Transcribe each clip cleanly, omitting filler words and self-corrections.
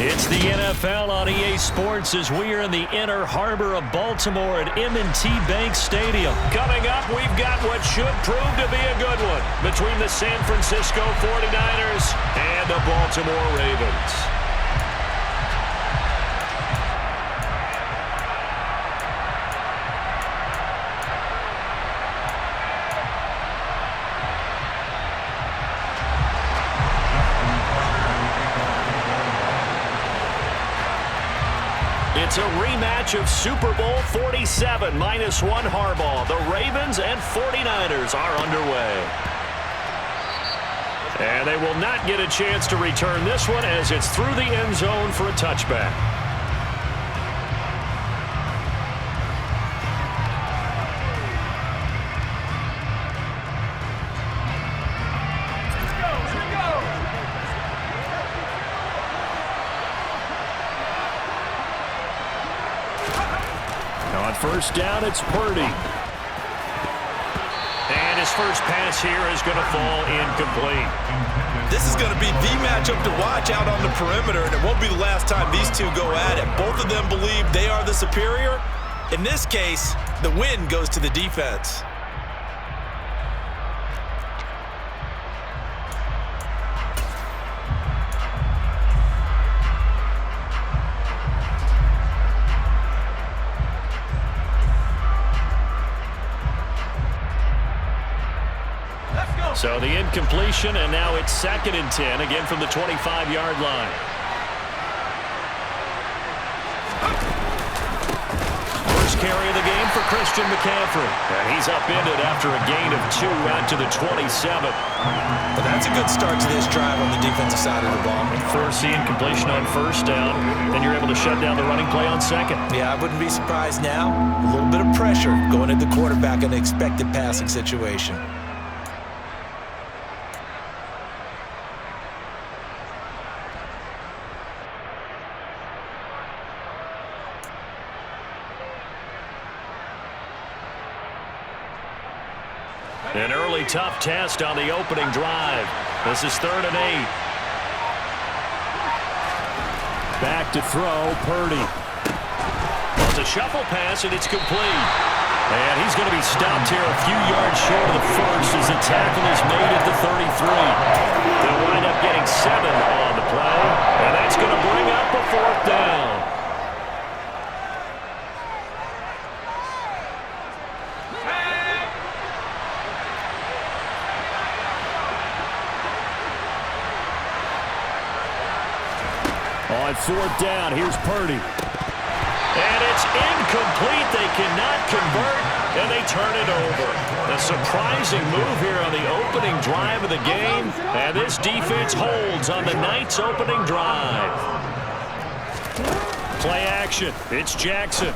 It's the NFL on EA Sports as we are in the inner harbor of Baltimore at M&T Bank Stadium. Coming up, we've got what should prove to be a good one between the San Francisco 49ers and the Baltimore Ravens. It's a rematch of Super Bowl 47 -1 Harbaugh. The Ravens and 49ers are underway. And they will not get a chance to return this one as it's through the end zone for a touchback. First down, it's Purdy. And his first pass here is going to fall incomplete. This is going to be the matchup to watch out on the perimeter, and it won't be the last time these two go at it. Both of them believe they are the superior. In this case, the win goes to the defense. So the incompletion, and now it's 2nd and 10, again from the 25-yard line. First carry of the game for Christian McCaffrey. And he's upended after a gain of 2 out to the 27. Well, that's a good start to this drive on the defensive side of the ball. Force the incompletion on first down, then you're able to shut down the running play on second. Yeah, I wouldn't be surprised now. A little bit of pressure going at the quarterback in an expected passing situation. An early tough test on the opening drive. This is 3rd and 8. Back to throw, Purdy. Well, it's a shuffle pass, and it's complete. And he's going to be stopped here a few yards short of the first as the tackle is made at the 33. They'll wind up getting 7 on the play, and that's going to bring up a 4th down. On 4th down, here's Purdy. And it's incomplete. They cannot convert, and they turn it over. A surprising move here on the opening drive of the game, and this defense holds on the night's opening drive. Play action. It's Jackson.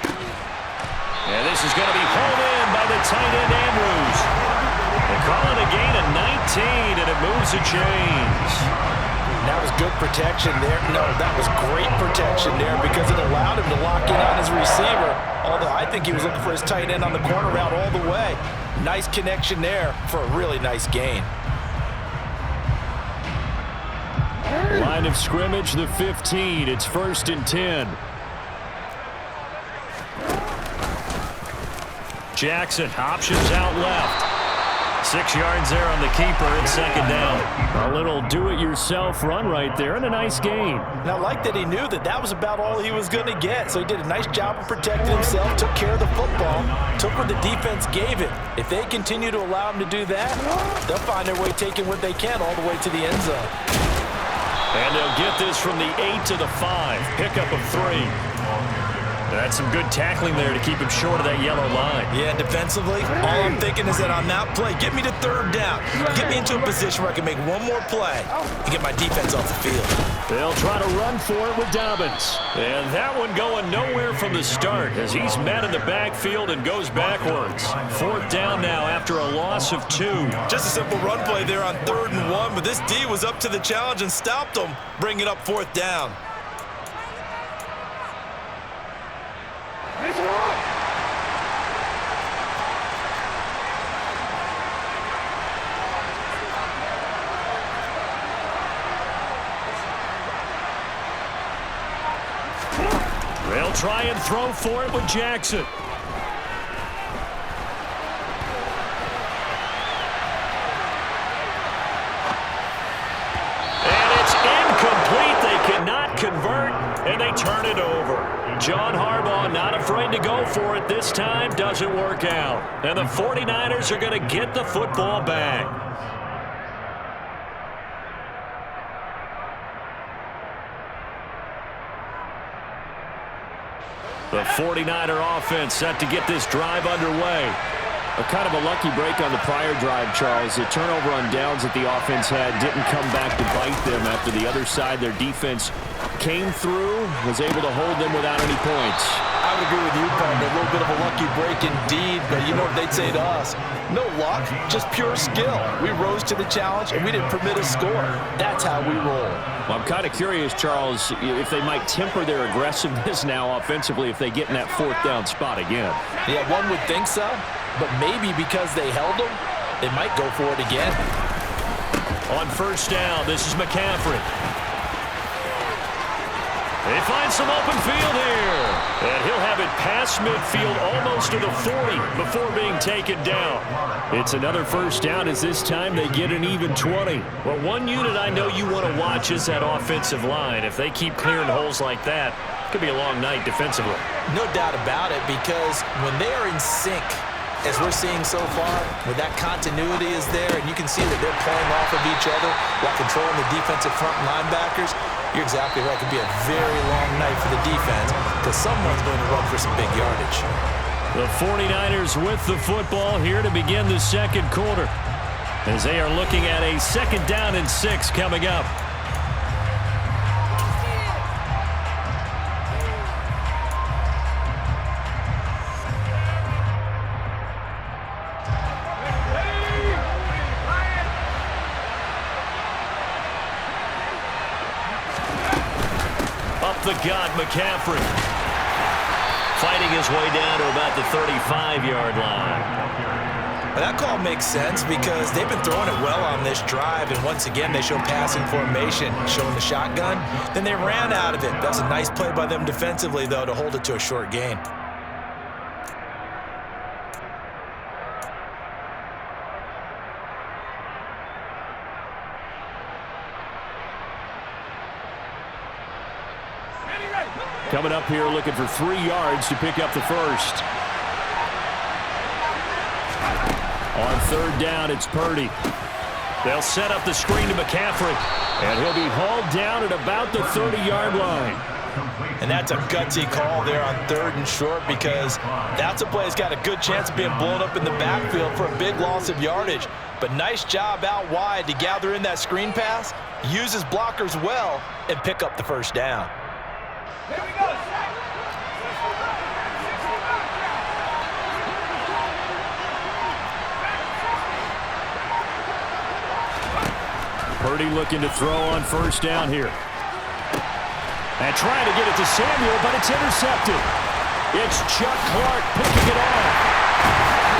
And this is going to be pulled in by the tight end, Andrews. They call it a gain of 19, and it moves the chains. That was good protection there. No, that was great protection there because it allowed him to lock in on his receiver. Although I think he was looking for his tight end on the corner route all the way. Nice connection there for a really nice gain. Line of scrimmage, the 15. It's 1st and 10. Jackson, options out left. 6 yards there on the keeper and 2nd down. A little do-it-yourself run right there and a nice gain. Now, I like that he knew that that was about all he was going to get. So he did a nice job of protecting himself, took care of the football, took what the defense gave him. If they continue to allow him to do that, they'll find their way taking what they can all the way to the end zone. And they'll get this from the 8 to the 5. Pickup of 3. That's some good tackling there to keep him short of that yellow line. Yeah, defensively, all I'm thinking is that on that play, get me to 3rd down. Get me into a position where I can make one more play and get my defense off the field. They'll try to run for it with Dobbins. And that one going nowhere from the start as he's met in the backfield and goes backwards. 4th down now after a loss of 2. Just a simple run play there on 3rd and 1, but this D was up to the challenge and stopped them, bringing up 4th down. They'll try and throw for it with Jackson. They cannot convert, and they turn it over. John Harbaugh not afraid to go for it this time. Doesn't work out. And the 49ers are going to get the football back. The 49er offense set to get this drive underway. A kind of a lucky break on the prior drive, Charles. The turnover on downs that the offense had didn't come back to bite them after the other side. Their defense came through, was able to hold them without any points. I would agree with you, partner. A little bit of a lucky break indeed, but you know what they'd say to us? No luck, just pure skill. We rose to the challenge, and we didn't permit a score. That's how we roll. Well, I'm kind of curious, Charles, if they might temper their aggressiveness now offensively if they get in that fourth down spot again. Yeah, one would think so. But maybe because they held them, they might go for it again. On first down, this is McCaffrey. They find some open field here. And he'll have it past midfield almost to the 40 before being taken down. It's another first down as this time they get an even 20. Well, one unit I know you want to watch is that offensive line. If they keep clearing holes like that, it could be a long night defensively. No doubt about it, because when they are in sync, as we're seeing so far, where that continuity is there, and you can see that they're playing off of each other while controlling the defensive front linebackers, you're exactly right. It could be a very long night for the defense because someone's going to run for some big yardage. The 49ers with the football here to begin the second quarter as they are looking at a 2nd down and 6 coming up. The gut, McCaffrey. Fighting his way down to about the 35-yard line. Well, that call makes sense because they've been throwing it well on this drive, and once again they show passing formation, showing the shotgun. Then they ran out of it. That was a nice play by them defensively, though, to hold it to a short gain. Coming up here looking for 3 yards to pick up the first. On 3rd down, it's Purdy. They'll set up the screen to McCaffrey, and he'll be hauled down at about the 30-yard line. And that's a gutsy call there on 3rd and short because that's a play that's got a good chance of being blown up in the backfield for a big loss of yardage. But nice job out wide to gather in that screen pass, use his blockers well, and pick up the first down. Here we go. Purdy looking to throw on first down here. And trying to get it to Samuel, but it's intercepted. It's Chuck Clark picking it off.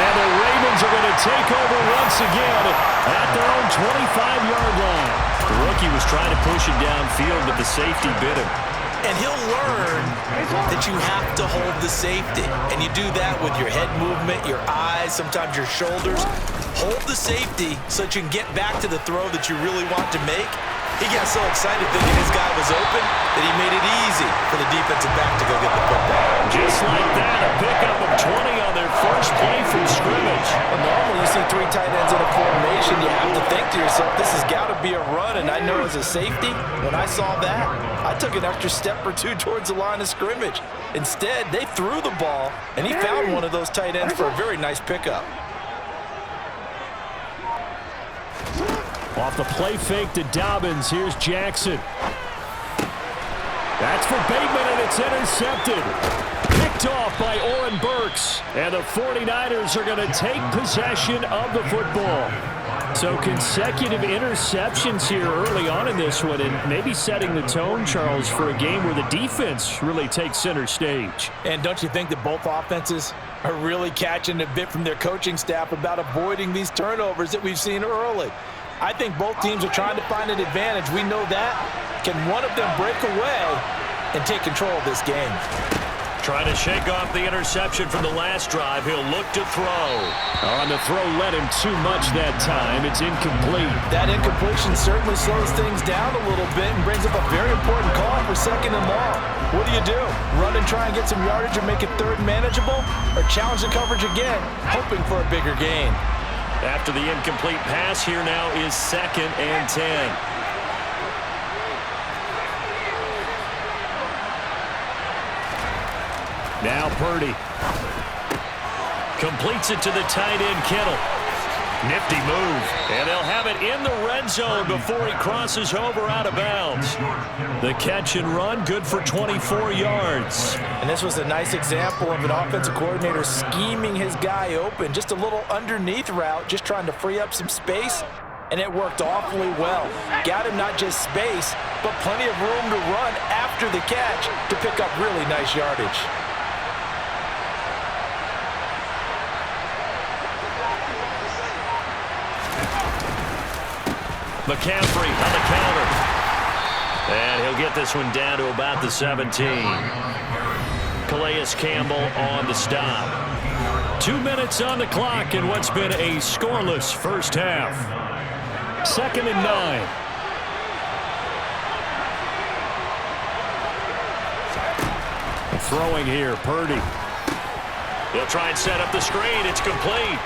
And the Ravens are going to take over once again at their own 25-yard line. The rookie was trying to push it downfield, but the safety bit him. And he'll learn that you have to hold the safety. And you do that with your head movement, your eyes, sometimes your shoulders. Hold the safety so that you can get back to the throw that you really want to make. He got so excited thinking his guy was open that he made it easy for the defensive back to go get the football. Just like that, a pickup of 20 on their first play from scrimmage. Well, normally you see 3 tight ends in a formation, you have to think to yourself, this has got to be a run. And I know as a safety, when I saw that, I took an extra step or 2 towards the line of scrimmage. Instead, they threw the ball, and he found one of those tight ends for a very nice pickup. Off the play fake to Dobbins, here's Jackson. That's for Bateman, and it's intercepted. Picked off by Oren Burks, and the 49ers are going to take possession of the football. So consecutive interceptions here early on in this one, and maybe setting the tone, Charles, for a game where the defense really takes center stage. And don't you think that both offenses are really catching a bit from their coaching staff about avoiding these turnovers that we've seen early? I think both teams are trying to find an advantage. We know that. Can one of them break away and take control of this game? Trying to shake off the interception from the last drive. He'll look to throw. On the throw, led him too much that time. It's incomplete. That incompletion certainly slows things down a little bit and brings up a very important call for 2nd and long. What do? Run and try and get some yardage and make it 3rd manageable? Or challenge the coverage again, hoping for a bigger gain? After the incomplete pass, here now is 2nd and 10. Now Purdy. Completes it to the tight end, Kittle. Nifty move. And they'll have it in the red zone before he crosses over out of bounds. The catch and run, good for 24 yards. And this was a nice example of an offensive coordinator scheming his guy open. Just a little underneath route, just trying to free up some space. And it worked awfully well. Got him not just space, but plenty of room to run after the catch to pick up really nice yardage. McCaffrey on the counter. And he'll get this one down to about the 17. Calais Campbell on the stop. 2 minutes on the clock in what's been a scoreless first half. 2nd and 9. Throwing here, Purdy. He'll try and set up the screen. It's complete.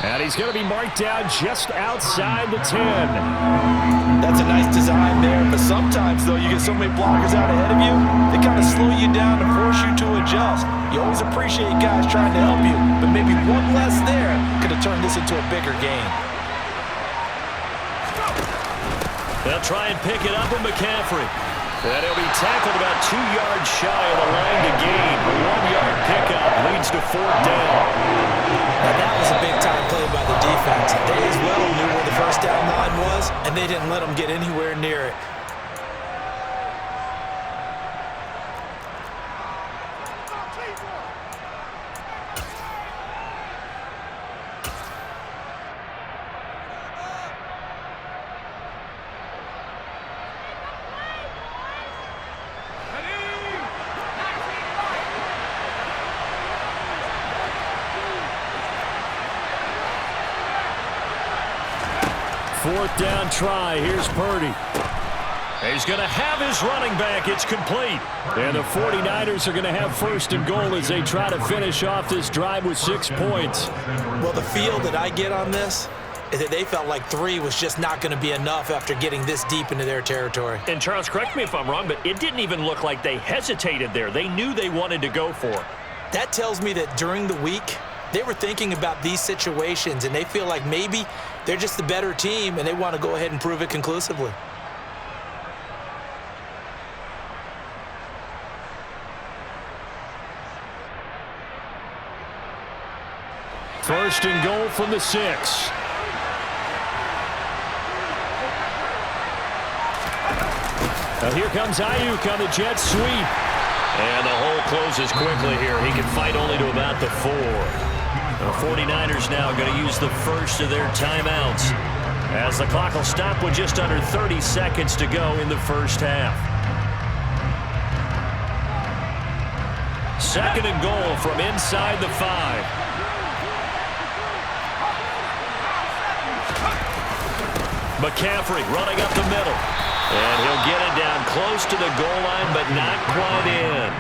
And he's going to be marked down just outside the 10. That's a nice design there, but sometimes, though, you get so many blockers out ahead of you, they kind of slow you down and force you to adjust. You always appreciate guys trying to help you, but maybe one less there could have turned this into a bigger gain. They'll try and pick it up with McCaffrey. And he'll be tackled about 2 yards shy of the line to gain. A 1-yard pickup leads to 4th down. And that was a big-time play by the defense. They as well knew where the first down line was, and they didn't let them get anywhere near it. Fourth down try. Here's Purdy. He's going to have his running back. It's complete. And the 49ers are going to have 1st and goal as they try to finish off this drive with 6 points. Well, the feel that I get on this is that they felt like 3 was just not going to be enough after getting this deep into their territory. And Charles, correct me if I'm wrong, but it didn't even look like they hesitated there. They knew they wanted to go for it. That tells me that during the week, they were thinking about these situations, and they feel like maybe they're just the better team, and they want to go ahead and prove it conclusively. First and goal from the 6. Now here comes Ayuk on the jet sweep. And the hole closes quickly here. He can fight only to about the 4. The 49ers now going to use the first of their timeouts as the clock will stop with just under 30 seconds to go in the first half. 2nd and goal from inside the 5. McCaffrey running up the middle. And he'll get it down close to the goal line, but not quite in.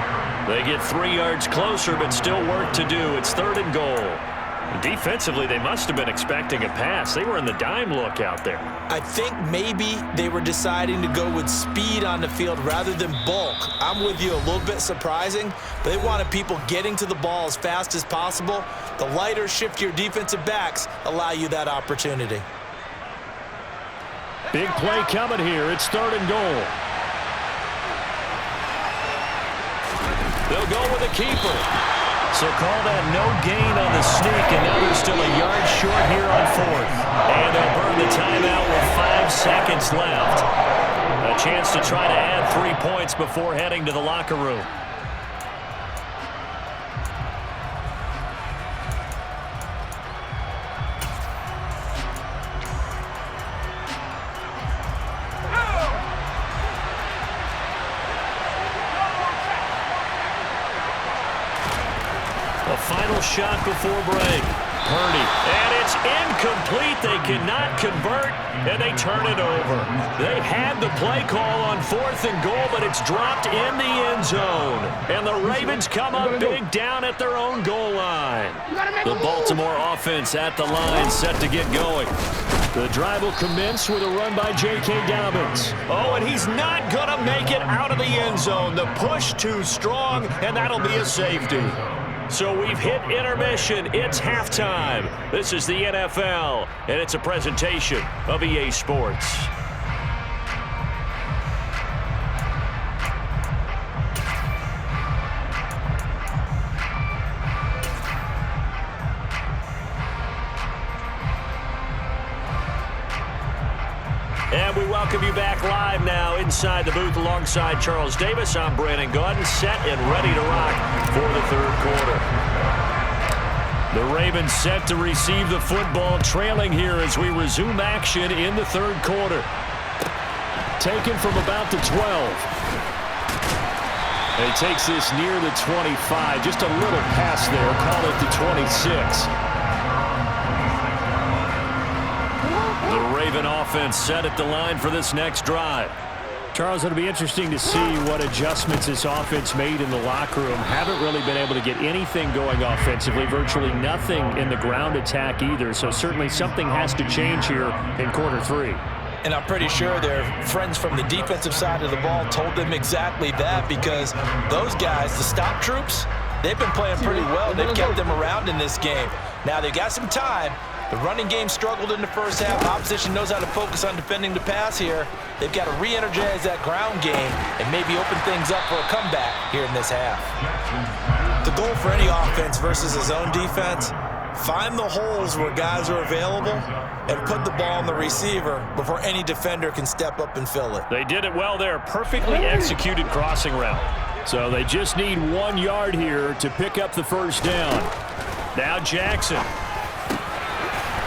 They get 3 yards closer, but still work to do. It's 3rd and goal. Defensively, they must have been expecting a pass. They were in the dime look out there. I think maybe they were deciding to go with speed on the field rather than bulk. I'm with you, a little bit surprising. They wanted people getting to the ball as fast as possible. The lighter, shiftier defensive backs allow you that opportunity. Big play coming here. It's 3rd and goal. They'll go with a keeper. So call that no gain on the sneak, and now they're still a yard short here on 4th. And they'll burn the timeout with 5 seconds left. A chance to try to add 3 points before heading to the locker room. final shot before break. Purdy, and it's incomplete. They cannot convert, and they turn it over. They had the play call on 4th and goal, but it's dropped in the end zone. And the Ravens come up big down at their own goal line. The Baltimore offense at the line, set to get going. The drive will commence with a run by J.K. Dobbins. Oh, and he's not going to make it out of the end zone. The push too strong, and that'll be a safety. So we've hit intermission. It's halftime. This is the NFL, and it's a presentation of EA Sports. And we welcome you back live now inside the booth alongside Charles Davis. I'm Brandon Gaudin, set and ready to rock for the third quarter. The Ravens set to receive the football, trailing here as we resume action in the third quarter. Taken from about the 12. And he takes this near the 25. Just a little pass there. Call it the 26. The Raven offense set at the line for this next drive. Charles, it'll be interesting to see what adjustments this offense made in the locker room. Haven't really been able to get anything going offensively, virtually nothing in the ground attack either. So certainly something has to change here in quarter 3. And I'm pretty sure their friends from the defensive side of the ball told them exactly that, because those guys, the stop troops, they've been playing pretty well. They've kept them around in this game. Now they've got some time. The running game struggled in the first half. Opposition knows how to focus on defending the pass here. They've got to re-energize that ground game and maybe open things up for a comeback here in this half. The goal for any offense versus a zone defense, find the holes where guys are available and put the ball on the receiver before any defender can step up and fill it. They did it well there. Perfectly executed crossing route. So they just need 1 yard here to pick up the first down. Now Jackson.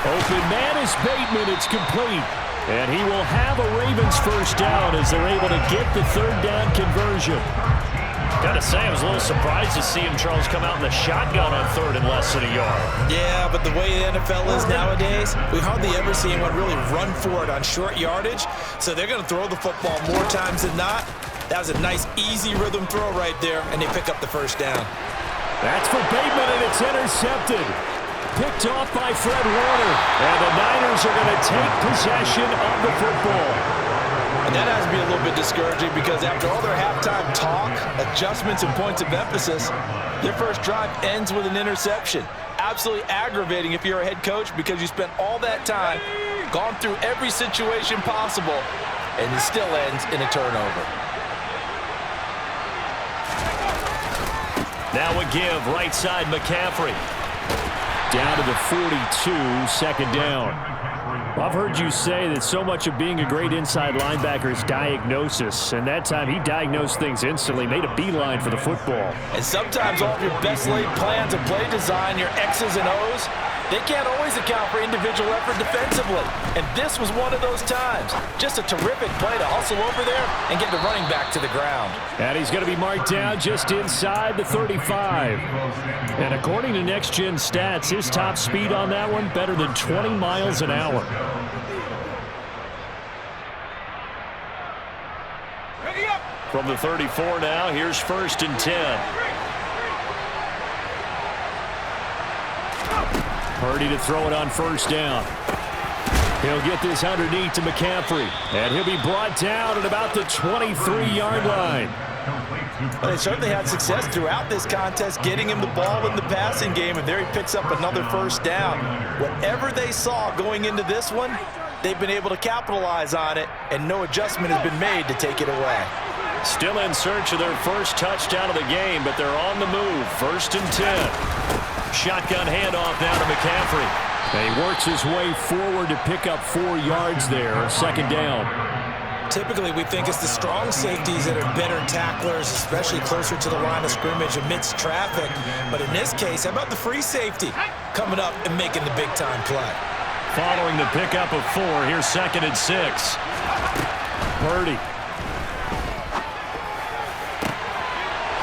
Open man is Bateman. It's complete. And he will have a Ravens first down as they're able to get the third down conversion. Got to say, I was a little surprised to see him, Charles, come out in the shotgun on third and less than a yard. Yeah, but the way the NFL is nowadays, we hardly ever see anyone really run for it on short yardage. So they're going to throw the football more times than not. That was a nice, easy rhythm throw right there, and they pick up the first down. That's for Bateman, and it's intercepted. Picked off by Fred Warner. And the Niners are going to take possession of the football. And that has to be a little bit discouraging, because after all their halftime talk, adjustments, and points of emphasis, their first drive ends with an interception. Absolutely aggravating if you're a head coach, because you spent all that time, gone through every situation possible, and it still ends in a turnover. Now a give, right side McCaffrey. Down to the 42, second down. I've heard you say that so much of being a great inside linebacker is diagnosis, and that time he diagnosed things instantly, made a beeline for the football. And sometimes all of your best laid plans of play design, your X's and O's, they can't always account for individual effort defensively. And this was one of those times. Just a terrific play to hustle over there and get the running back to the ground. And he's going to be marked down just inside the 35. And according to Next Gen Stats, his top speed on that one, better than 20 miles an hour. From the 34 now, here's 1st and 10. Purdy to throw it on first down. He'll get this underneath to McCaffrey. And he'll be brought down at about the 23-yard line. Well, they certainly had success throughout this contest getting him the ball in the passing game, and there he picks up another first down. Whatever they saw going into this one, they've been able to capitalize on it, and no adjustment has been made to take it away. Still in search of their first touchdown of the game, but they're on the move. 1st and 10. Shotgun handoff down to McCaffrey. And he works his way forward to pick up 4 yards there. Second down. Typically, we think it's the strong safeties that are better tacklers, especially closer to the line of scrimmage amidst traffic. But in this case, how about the free safety coming up and making the big-time play? Following the pickup of 4, here's 2nd and 6. Purdy.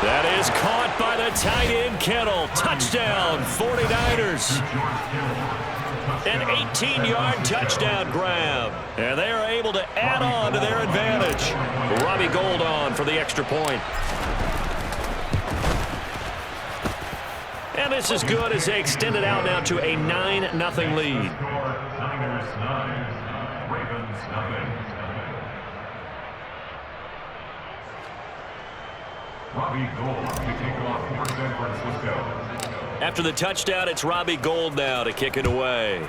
That is caught by the tight end, Kittle. Touchdown, 49ers. An 18-yard touchdown grab. And they are able to add on to their advantage. Robbie Gould on for the extra point. And this is good as they extend it out now to a 9-0 lead. Robbie Gould to kick off for San Francisco. After the touchdown, it's Robbie Gould now to kick it away.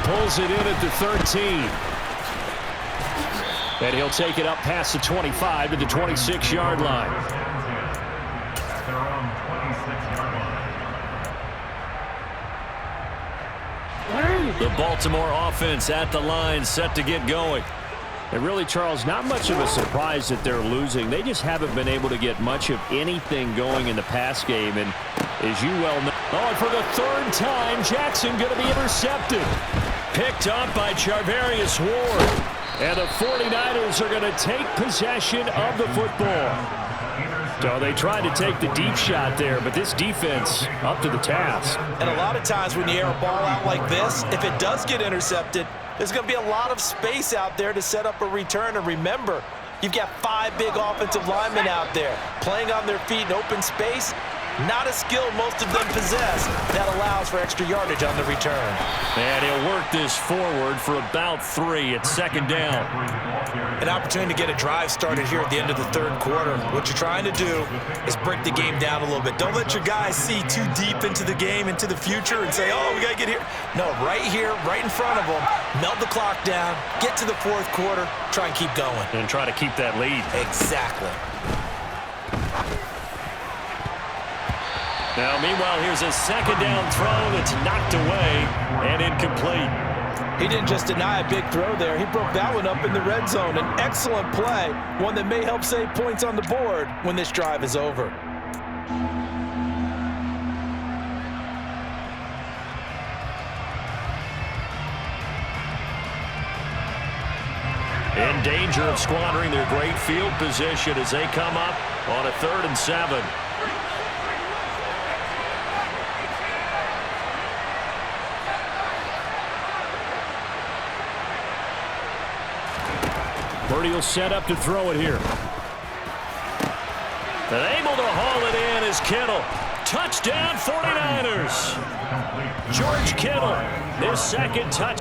Pulls it in at the 13. And he'll take it up past the 25 to the 26-yard line. At their own 26-yard line. The Baltimore offense at the line, set to get going. And really, Charles, not much of a surprise that they're losing. They just haven't been able to get much of anything going in the pass game. And as you well know, and for the third time, Jackson going to be intercepted. Picked up by Charvarius Ward. And the 49ers are going to take possession of the football. So they tried to take the deep shot there, but this defense up to the task. And a lot of times when you air a ball out like this, if it does get intercepted, there's going to be a lot of space out there to set up a return. And remember, you've got 5 big offensive linemen out there playing on their feet in open space. Not a skill most of them possess that allows for extra yardage on the return. And he'll work this forward for about 3 at second down. An opportunity to get a drive started here at the end of the third quarter. What you're trying to do is break the game down a little bit. Don't let your guys see too deep into the game, into the future, and say, oh, we got to get here. No, right here, right in front of them, melt the clock down, get to the fourth quarter, try and keep going. And try to keep that lead. Exactly. Now, meanwhile, here's a second down throw that's knocked away and incomplete. He didn't just deny a big throw there. He broke that one up in the red zone. An excellent play, one that may help save points on the board when this drive is over. In danger of squandering their great field position as they come up on a 3rd and 7. Purdy will set up to throw it here. And able to haul it in is Kittle. Touchdown 49ers. George Kittle, his second touch.